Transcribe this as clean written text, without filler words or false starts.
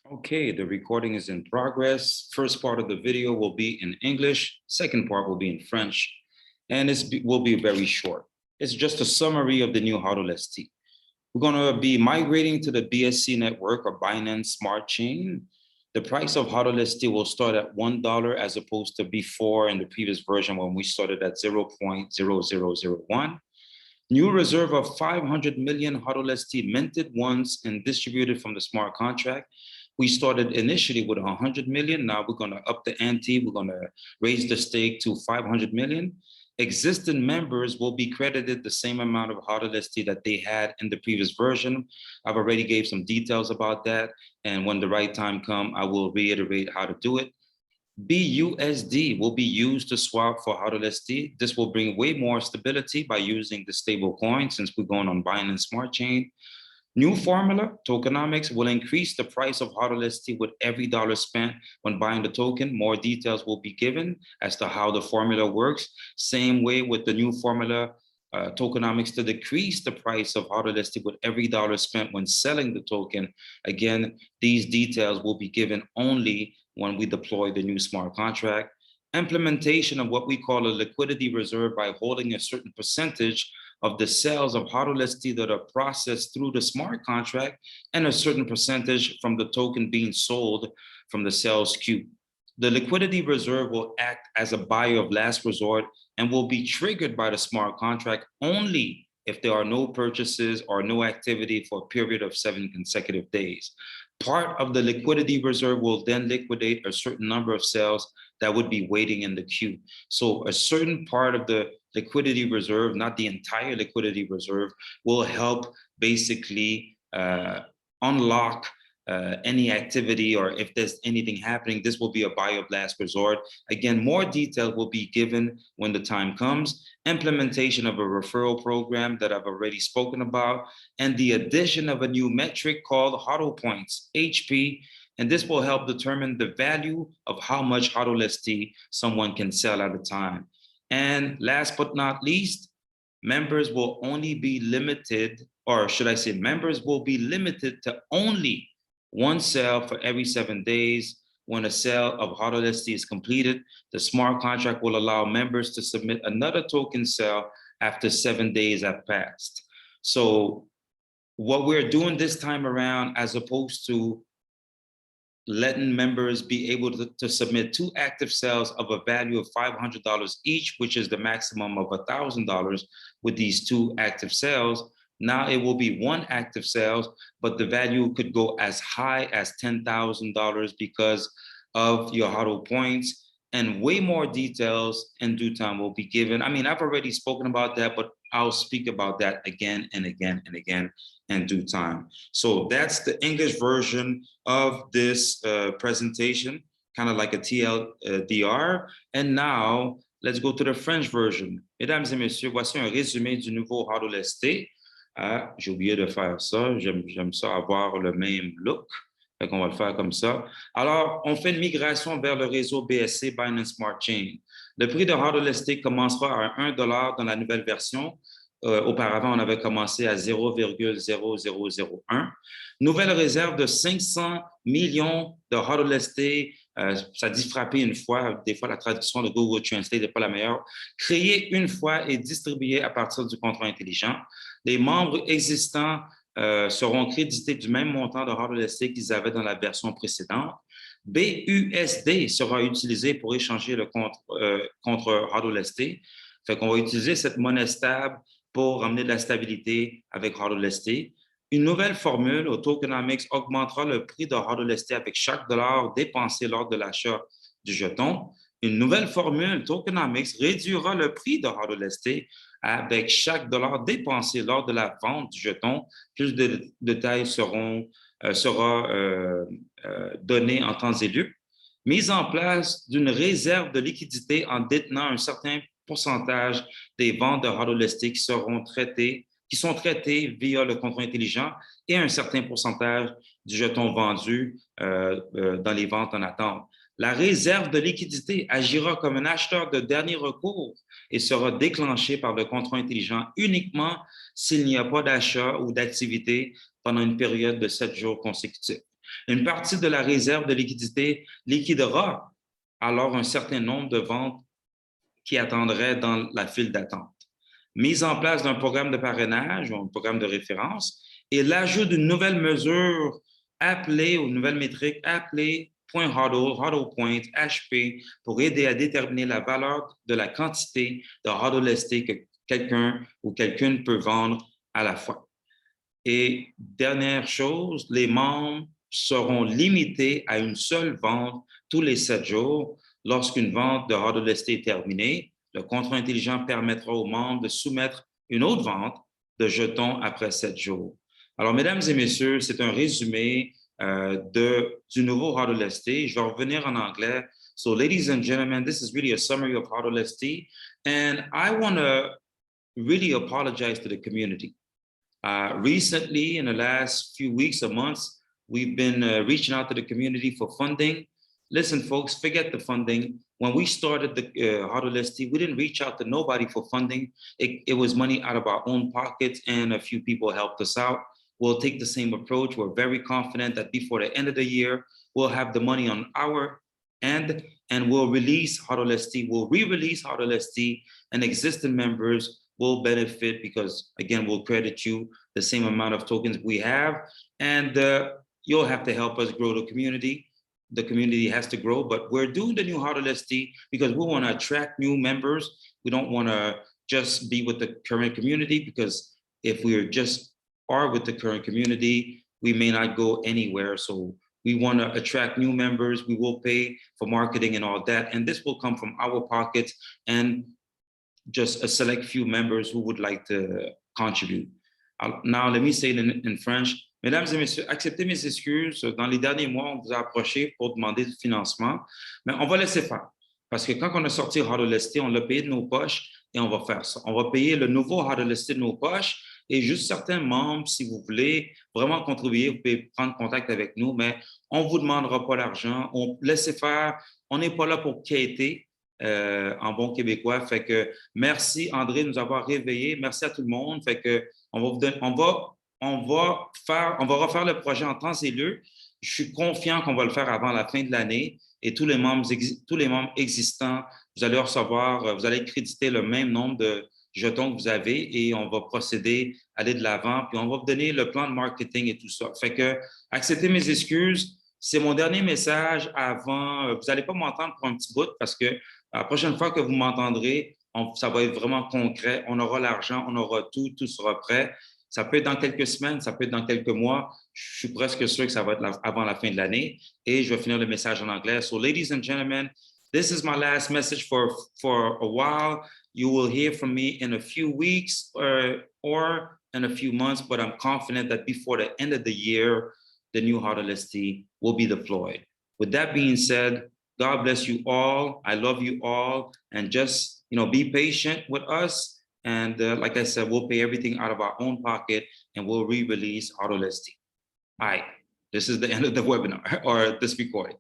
Okay, the recording is in progress. First part of the video will be in English. Second part will be in French. And will be very short. It's just a summary of the new HODLST. We're going to be migrating to the BSC network or Binance Smart Chain. The price of HODLST will start at $1 as opposed to before in the previous version when we started at 0.0001. New reserve of 500 million HODLST minted once and distributed from the smart contract. We started initially with 100 million. Now we're going to up the ante. We're going to raise the stake to 500 million. Existing members will be credited the same amount of HODLST that they had in the previous version. I've already gave some details about that. And when the right time comes, I will reiterate how to do it. BUSD will be used to swap for HODLST. This will bring way more stability by using the stable coin since we're going on Binance Smart Chain. New formula, tokenomics, will increase the price of HODLST with every dollar spent when buying the token. More details will be given as to how the formula works. Same way with the new formula, tokenomics, to decrease the price of HODLST with every dollar spent when selling the token. Again, these details will be given only when we deploy the new smart contract. Implementation of what we call a liquidity reserve by holding a certain percentage of the sales of HODLST that are processed through the smart contract and a certain percentage from the token being sold from the sales queue. The liquidity reserve will act as a buyer of last resort and will be triggered by the smart contract only if there are no purchases or no activity for a period of 7 consecutive days. Part of the liquidity reserve will then liquidate a certain number of sales that would be waiting in the queue. So a certain part of the liquidity reserve, not the entire liquidity reserve, will help basically unlock any activity, or if there's anything happening, this will be a buy of last resort. Again, more detail will be given when the time comes. Implementation of a referral program that I've already spoken about, and the addition of a new metric called HODL points, HP, and this will help determine the value of how much HODLST someone can sell at a time. And last but not least, members will only be limited, or should I say members will be limited to only one sale for every 7 days. When a sale of HODLST is completed, the smart contract will allow members to submit another token sale after 7 days have passed. So what we're doing this time around, as opposed to letting members be able to submit 2 active sales of a value of $500 each, which is the maximum of $1,000 with these 2 active sales. Now it will be 1 active sales, but the value could go as high as $10,000 because of your HODL points, and way more details in due time will be given. I mean, I've already spoken about that, but I'll speak about that again and again and again in due time. So that's the English version of this presentation, kind of like a TLDR. And now let's go to the French version. Mesdames et messieurs, voici un résumé du nouveau HODLST. J'ai oublié de faire ça. J'aime ça avoir le même look. Fait qu'on va le faire comme ça. Alors, on fait une migration vers le réseau BSC, Binance Smart Chain. Le prix de HODLST commencera à $1 dans la nouvelle version. Auparavant, on avait commencé à 0,0001. Nouvelle réserve de 500 millions de HODLST. Ça dit frapper une fois. Des fois, la traduction de Google Translate n'est pas la meilleure. Créer une fois et distribuer à partir du contrat intelligent. Les membres existants seront crédités du même montant de HODLST qu'ils avaient dans la version précédente. BUSD sera utilisé pour échanger le contre HODLST. Fait qu'on va utiliser cette monnaie stable pour ramener de la stabilité avec HODLST. Une nouvelle formule au tokenomics augmentera le prix de HODLST avec chaque dollar dépensé lors de l'achat du jeton. Une nouvelle formule tokenomics réduira le prix de HODLST avec chaque dollar dépensé lors de la vente du jeton. Plus de détails sera donné en temps et lieu. Mise en place d'une réserve de liquidité en détenant un certain pourcentage des ventes de HODLST qui sont traitées via le contrat intelligent, et un certain pourcentage du jeton vendu dans les ventes en attente. La réserve de liquidité agira comme un acheteur de dernier recours et sera déclenchée par le contrat intelligent uniquement s'il n'y a pas d'achat ou d'activité pendant une période de 7 jours consécutifs. Une partie de la réserve de liquidité liquidera alors un certain nombre de ventes qui attendraient dans la file d'attente. Mise en place d'un programme de parrainage ou un programme de référence et l'ajout d'une nouvelle mesure appelée ou une nouvelle métrique appelée .HODL, HODL Point, HP, pour aider à déterminer la valeur de la quantité de HODLST que quelqu'un ou quelqu'une peut vendre à la fois. Et dernière chose, les membres seront limités à une seule vente tous les 7 jours. Lorsqu'une vente de HODLST est terminée, le contrat intelligent permettra aux membres de soumettre une autre vente de jetons après 7 jours. Alors, mesdames et messieurs, c'est un résumé du nouveau HODLST. Je vais revenir en anglais. So, ladies and gentlemen, this is really a summary of HODLST. And I want to really apologize to the community. Recently, in the last few weeks or months, we've been reaching out to the community for funding. Listen, folks, forget the funding. When we started the HODLST, we didn't reach out to nobody for funding. It was money out of our own pockets, and a few people helped us out. We'll take the same approach. We're very confident that before the end of the year, we'll have the money on our end, and we'll release HODLST. We'll re-release HODLST, and existing members will benefit because, again, we'll credit you the same amount of tokens we have, and you'll have to help us grow the community. The community has to grow, but we're doing the new HODLST because we want to attract new members. We don't want to just be with the current community, because if we just are with the current community, we may not go anywhere. So we want to attract new members. We will pay for marketing and all that, and this will come from our pockets and just a select few members who would like to contribute. Now, let me say it in French. Mesdames et messieurs, acceptez mes excuses. Dans les derniers mois, on vous a approché pour demander du financement, mais on va laisser faire. Parce que quand on a sorti HODLST, on l'a payé de nos poches et on va faire ça. On va payer le nouveau HODLST de nos poches, et juste certains membres, si vous voulez vraiment contribuer, vous pouvez prendre contact avec nous, mais on ne vous demandera pas l'argent. On laisse faire. On n'est pas là pour quêter. En bon québécois. Fait que merci André de nous avoir réveillés. Merci à tout le monde. Fait que on va refaire le projet en temps et lieu. Je suis confiant qu'on va le faire avant la fin de l'année, et tous les membres existants, vous allez recevoir, vous allez créditer le même nombre de jetons que vous avez, et on va procéder, aller de l'avant, puis on va vous donner le plan de marketing et tout ça. Fait que acceptez mes excuses. C'est mon dernier message avant. Vous n'allez pas m'entendre pour un petit bout, parce que la prochaine fois que vous m'entendrez, ça va être vraiment concret. On aura l'argent, on aura tout sera prêt. Ça peut être dans quelques semaines, ça peut être dans quelques mois. Je suis presque sûr que ça va être avant la fin de l'année. Et je vais finir le message en anglais. So, ladies and gentlemen, this is my last message for a while. You will hear from me in a few weeks or in a few months, but I'm confident that before the end of the year, the new HODLST will be deployed. With that being said, God bless you all. I love you all. And just, be patient with us. And like I said, we'll pay everything out of our own pocket, and we'll re-release HODLST. All right, this is the end of the webinar or this recording.